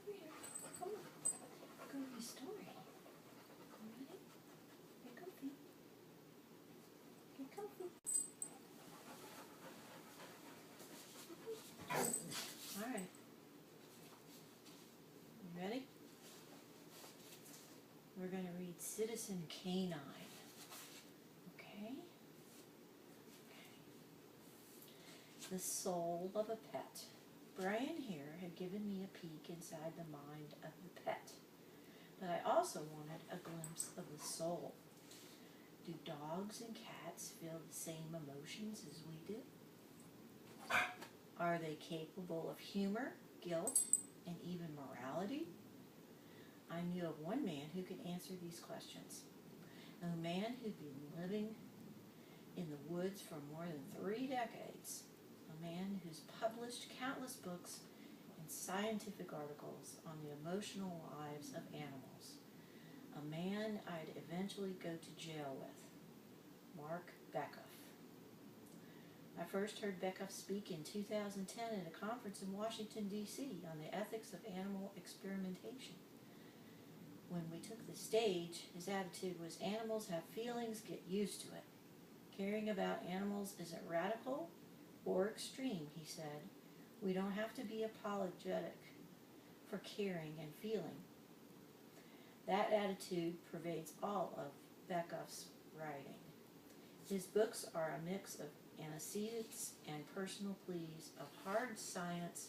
over here. Come on. Go to the story. Ready? Get comfy. Get comfy. All right. You ready? We're going to read Citizen Canine. Okay? The Soul of a Pet. Brian here had given me a peek inside the mind of the pet, but I also wanted a glimpse of the soul. Do dogs and cats feel the same emotions as we do? Are they capable of humor, guilt, and even morality? I knew of one man who could answer these questions. A man who'd been living in the woods for more than 3 decades. A man who's published countless books and scientific articles on the emotional lives of animals. A man I'd eventually go to jail with. Mark Bekoff. I first heard Bekoff speak in 2010 at a conference in Washington, D.C. on the ethics of animal experimentation. When we took the stage, his attitude was, animals have feelings, get used to it. Caring about animals isn't radical or extreme, he said. We don't have to be apologetic for caring and feeling. That attitude pervades all of Bekoff's writing. His books are a mix of antecedents and personal pleas, of hard science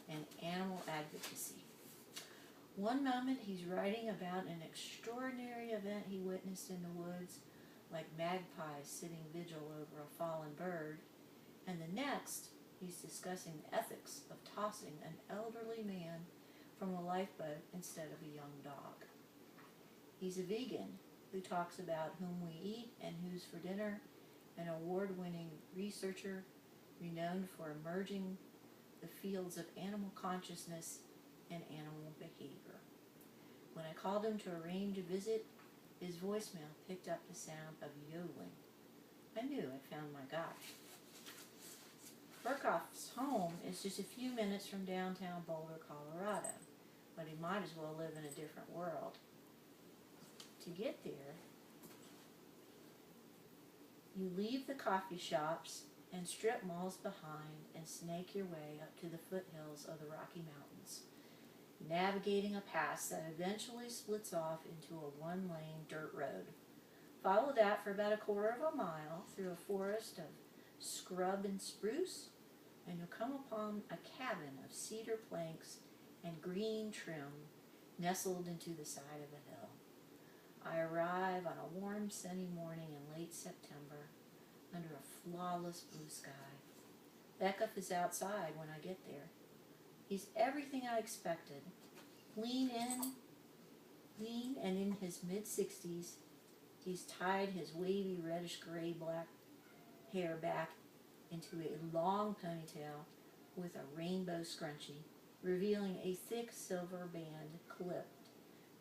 and animal advocacy. One moment he's writing about an extraordinary event he witnessed in the woods, like magpies sitting vigil over a fallen bird, and the next he's discussing the ethics of tossing an elderly man from a lifeboat instead of a young dog. He's a vegan who talks about whom we eat and who's for dinner, an award-winning researcher renowned for emerging the fields of animal consciousness and animal behavior. When I called him to arrange a visit, his voicemail picked up the sound of yodeling. I knew I'd found my guy. Bekoff's home is just a few minutes from downtown Boulder, Colorado, but he might as well live in a different world. To get there, you leave the coffee shops and strip malls behind and snake your way up to the foothills of the Rocky Mountains, navigating a pass that eventually splits off into a one-lane dirt road. Follow that for about 1/4 mile through a forest of scrub and spruce, and you'll come upon a cabin of cedar planks and green trim nestled into the side of a hill. I arrive on a warm, sunny morning in late September under a flawless blue sky. Bekoff is outside when I get there. He's everything I expected. Lean and in his mid-60s. He's tied his wavy reddish-gray-black hair back into a long ponytail with a rainbow scrunchie, revealing a thick silver band clipped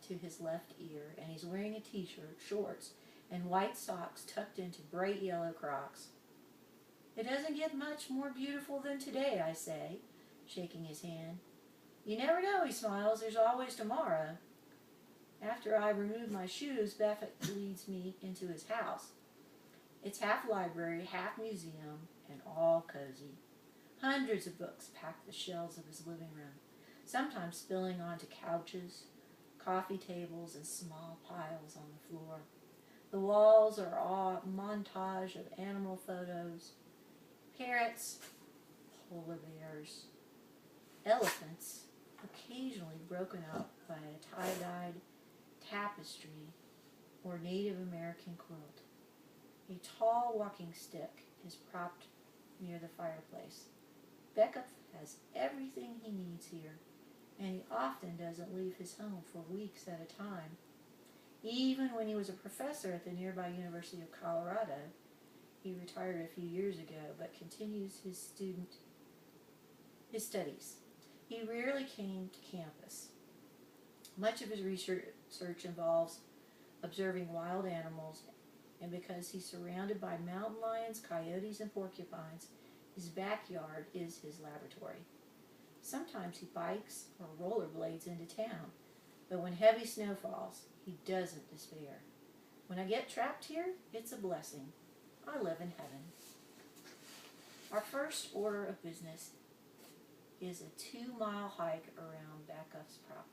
to his left ear, and he's wearing a t-shirt, shorts, and white socks tucked into bright yellow Crocs. It doesn't get much more beautiful than today, I say, shaking his hand. You never know, he smiles, there's always tomorrow. After I remove my shoes, Bekoff leads me into his house. It's half library, half museum, and all cozy. Hundreds of books pack the shelves of his living room, sometimes spilling onto couches, coffee tables, and small piles on the floor. The walls are all a montage of animal photos, parrots, polar bears, elephants, occasionally broken up by a tie-dyed tapestry or Native American quilt. A tall walking stick is propped near the fireplace. Bekoff has everything he needs here, and he often doesn't leave his home for weeks at a time. Even when he was a professor at the nearby University of Colorado, he retired a few years ago, but continues his studies. He rarely came to campus. Much of his research involves observing wild animals, and because he's surrounded by mountain lions, coyotes, and porcupines, his backyard is his laboratory. Sometimes he bikes or rollerblades into town, but when heavy snow falls, he doesn't despair. When I get trapped here, it's a blessing. I live in heaven. Our first order of business is a 2-mile hike around Backups property.